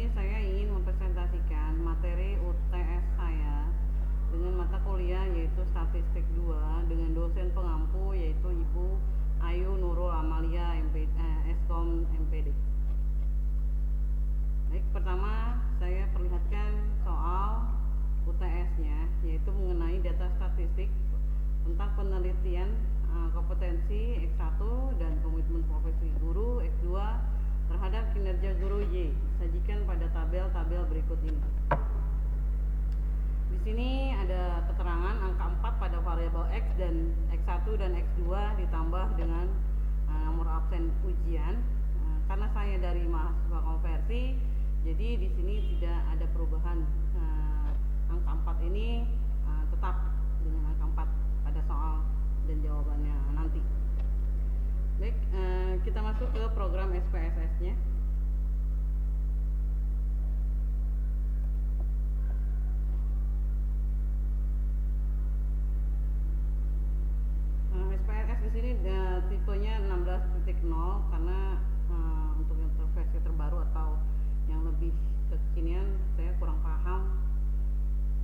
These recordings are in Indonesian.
ini saya ingin mempresentasikan materi UTS saya dengan mata kuliah yaitu Statistik 2 dengan dosen pengampu yaitu Ibu Ayu Nurul Amalia Eskom MPD. Baik, pertama saya perlihatkan soal UTS-nya yaitu mengenai data statistik tentang penelitian kompetensi X1 dan komitmen profesi guru X2 terhadap kinerja guru Y. Sajikan pada tabel-tabel berikut ini. Di sini ada keterangan angka 4 pada variabel X dan X1 dan X2 ditambah dengan nomor absen ujian. Karena saya dari mahasiswa konversi, jadi di sini tidak ada perubahan. Angka 4 ini tetap dengan angka 4 pada soal dan jawabannya nanti. Baik, kita masuk ke program SPSS-nya. SPSS di sini tipenya 16.0 karena untuk yang versi terbaru atau yang lebih kekinian saya kurang paham.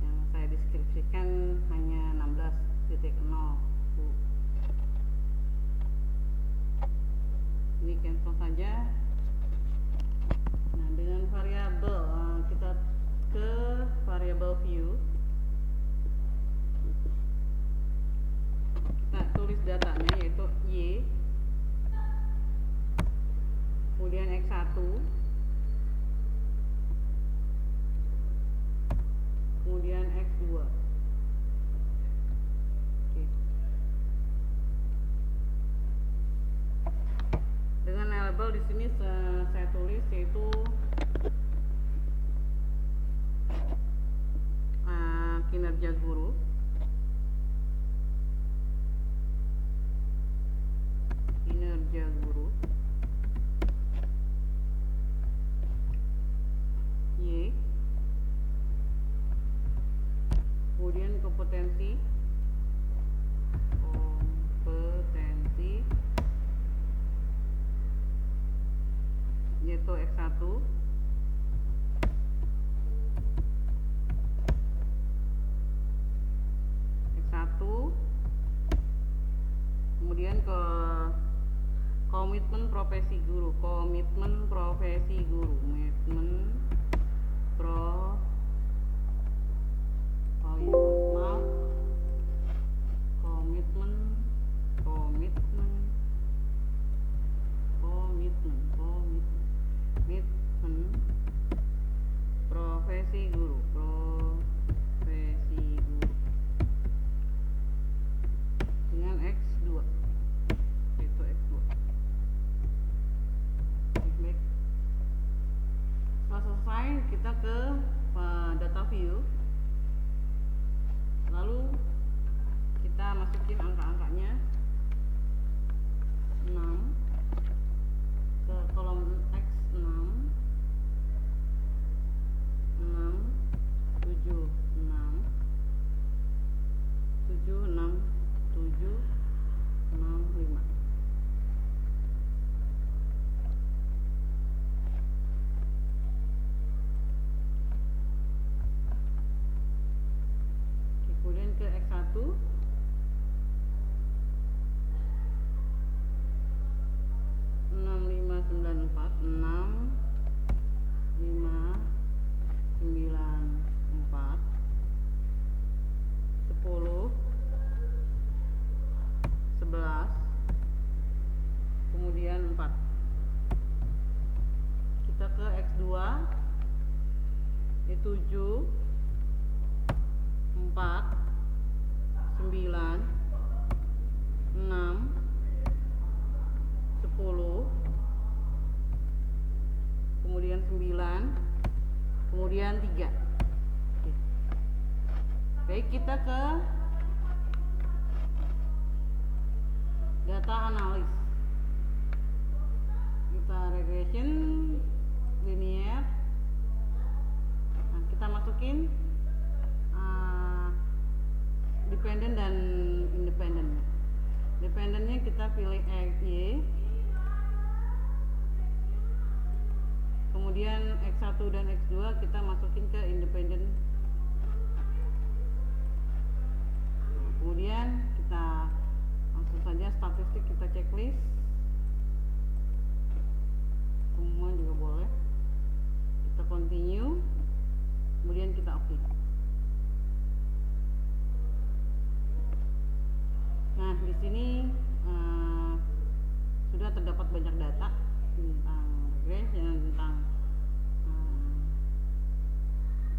Yang saya deskripsikan hanya 16.0. Ini cancel saja. Nah, dengan variabel kita ke variabel view. Kita tulis datanya yaitu Y, kemudian X1, kemudian X2. Oke. Dengan label di sini saya tulis yaitu kinerja guru. Kinerja guru Y, kemudian kompetensi yaitu X1, kemudian ke komitmen profesi guru, komitmen profesi guru, profesi guru, dengan X2 yaitu X2. Baik. Setelah selesai kita ke data view, lalu kita masukin angka-angkanya 6 ke kolom X6, 6, 7, 6, 7, 6, 7, 6, 5. Kemudian ke X1, 6, 5, 9, 4, 6, 5, 9, 4, 10, 11, kemudian 4. Kita ke X2, ini 7, 4, 9, 6, 10, kemudian 9, kemudian 3. Oke. Baik, kita ke data analis. Kita regression linear. Nah, kita masukin dependent dan independent. Dependennya kita pilih Y, kemudian Kemudian X1 dan X2 kita masukin ke independen. Kemudian kita langsung saja statistik, kita checklist. Semua juga boleh. Kita continue. Kemudian kita oke. Nah, di sini sudah terdapat banyak data tentang regression, tentang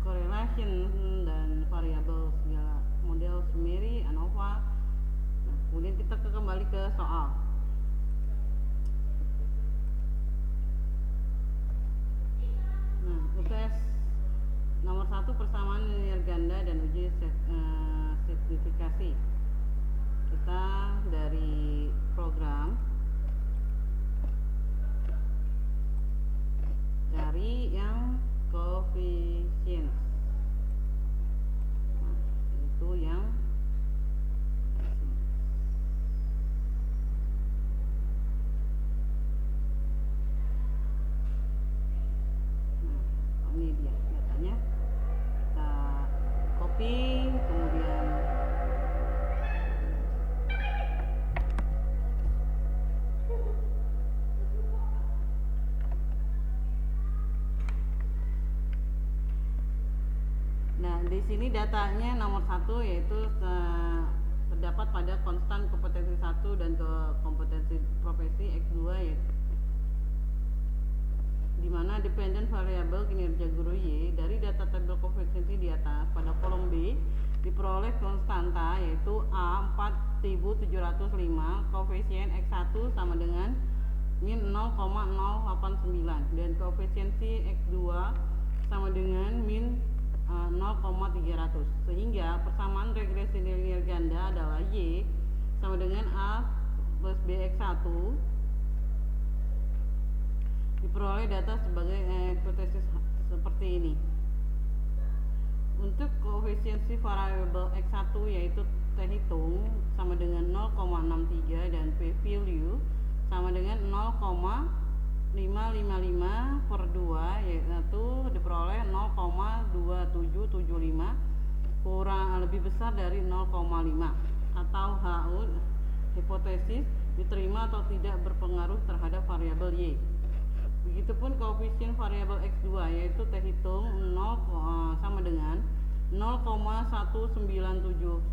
correlation dan variabel segala model summary, ANOVA. Nah, kemudian kita kembali ke soal. Nah, UTS nomor 1 persamaan linear ganda dan uji signifikasi. Kita dari program cari yang coefficient. Nah, itu yang ini dia datanya. Kita copy, kemudian di sini datanya nomor 1 yaitu terdapat pada konstan kompetensi 1 dan ke kompetensi profesi X2 yaitu di mana dependent variable kinerja guru Y dari data tabel koefisiensi di atas pada kolom B diperoleh konstanta yaitu A 4705, koefisien X1 sama dengan min 0,089 dan koefisiensi X2 sama dengan min 0,300, sehingga persamaan regresi linear ganda adalah Y sama dengan A plus BX1 diperoleh data sebagai hipotesis seperti ini. Untuk koefisiensi variabel X1 yaitu T hitung sama dengan 0,63 dan P value sama dengan 0,555 per 2 yaitu diperoleh 0,2775 kurang lebih besar dari 0,5 atau HU hipotesis diterima atau tidak berpengaruh terhadap variabel Y. Begitupun koefisien variabel X2 yaitu T hitung 0 sama dengan 0,1979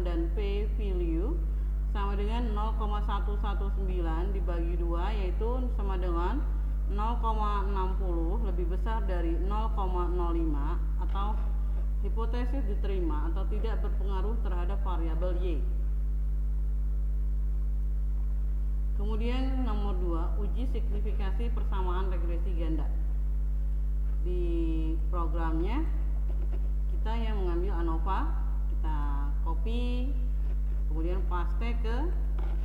dan P value sama dengan 0,119 dibagi 2 yaitu sama dengan 0,60 lebih besar dari 0,05 atau hipotesis diterima atau tidak berpengaruh terhadap variabel Y. Kemudian nomor 2, uji signifikasi persamaan regresi ganda. Di programnya kita yang mengambil ANOVA, kita copy, kemudian paste ke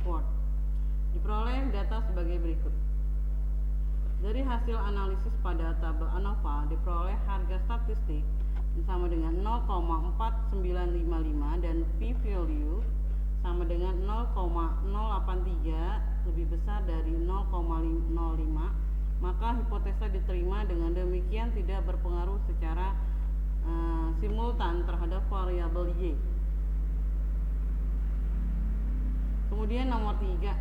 Word. Diperoleh data sebagai berikut. Dari hasil analisis pada tabel ANOVA diperoleh harga statistik sama dengan 0,4955 dan P value sama dengan 0,083 lebih besar dari 0,05, maka hipotesa diterima. Dengan demikian tidak berpengaruh secara simultan terhadap variabel Y. Kemudian nomor 3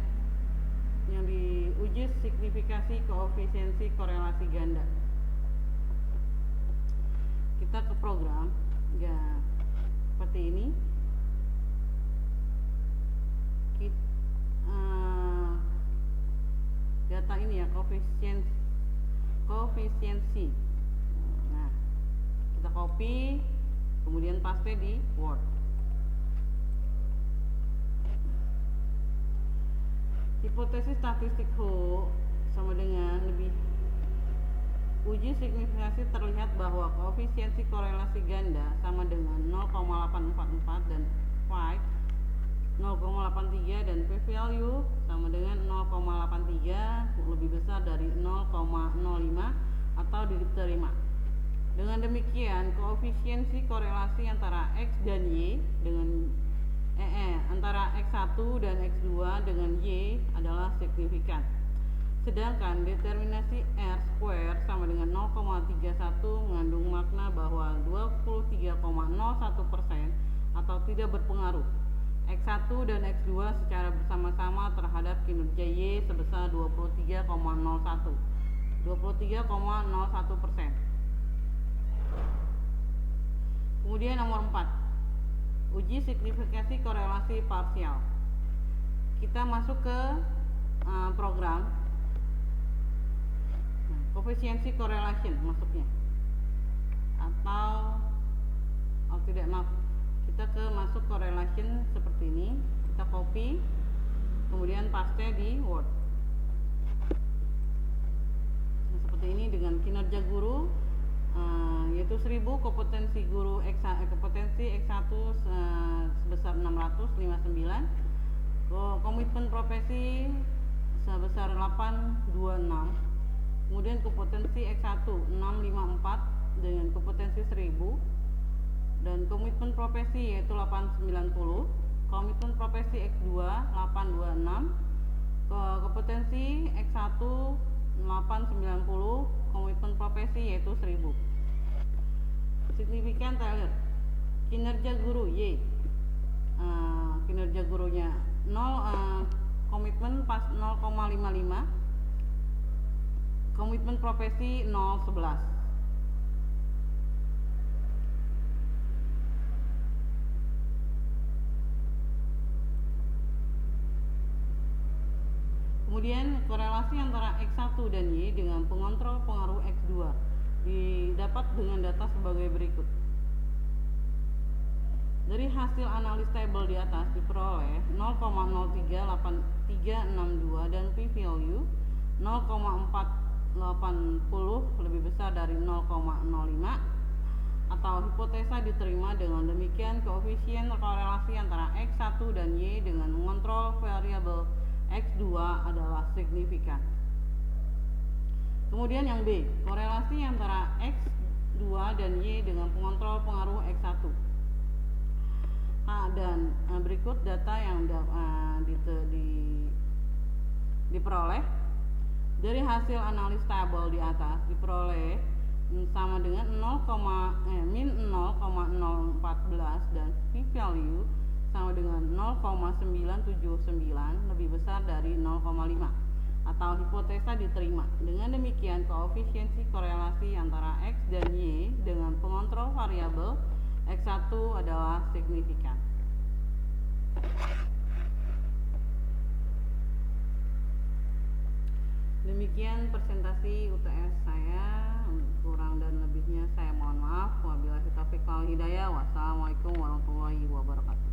yang diuji signifikasi koefisiensi korelasi ganda. Kita ke program ya seperti ini. Data ini ya koefisiensi. Nah, kita copy kemudian paste di Word. Hipotesis statistik Ho sama dengan lebih uji signifikasi terlihat bahwa koefisiensi korelasi ganda sama dengan 0,844 dan phi 0,83 dan P value sama dengan 0,83 lebih besar dari 0,05 atau diterima. Dengan demikian koefisiensi korelasi antara X dan Y dengan antara X1 dan X2 dengan Y adalah signifikan. Sedangkan determinasi R square sama dengan 0,31 mengandung makna bahwa 23,01% atau tidak berpengaruh X1 dan X2 secara bersama-sama terhadap kinerja Y sebesar 23,01%. Kemudian nomor 4, uji signifikasi korelasi parsial. Kita masuk ke program koefisiensi correlation masuknya, atau kita masuk correlation seperti ini. Kita copy, kemudian paste di Word. Nah, seperti ini dengan kinerja guru yaitu 1000, kompetensi guru kompetensi X1 sebesar 659, komitmen profesi sebesar 826, kemudian kompetensi X1 654 dengan kompetensi 1000, dan komitmen profesi yaitu 890, komitmen profesi X2 826, kompetensi X1 890, komitmen profesi yaitu 1000. Signifikan Taylor, kinerja guru Y, kinerja gurunya 0, komitmen pas 0,55, komitmen profesi 0,11. Kemudian korelasi antara X1 dan Y dengan pengontrol pengaruh X2 didapat dengan data sebagai berikut. Dari hasil analis tabel di atas diperoleh 0,038362 dan p-value 0,480 lebih besar dari 0,05, atau hipotesa diterima. Dengan demikian koefisien korelasi antara X1 dan Y dengan mengontrol variabel X2 adalah signifikan. Kemudian yang B, korelasi antara X2 dan Y dengan pengontrol pengaruh X1. Dan berikut data yang diperoleh dari hasil analis tabel di atas diperoleh sama dengan min 0,014 dan p-value sama dengan 0,979 lebih besar dari 0,5, atau hipotesa diterima. Dengan demikian koefisiensi korelasi antara X dan Y dengan pengontrol variabel X1 adalah signifikan. Demikian presentasi UTS saya. Kurang dan lebihnya saya mohon maaf. Wabillahi taufiq wal hidayah. Wassalamualaikum warahmatullahi wabarakatuh.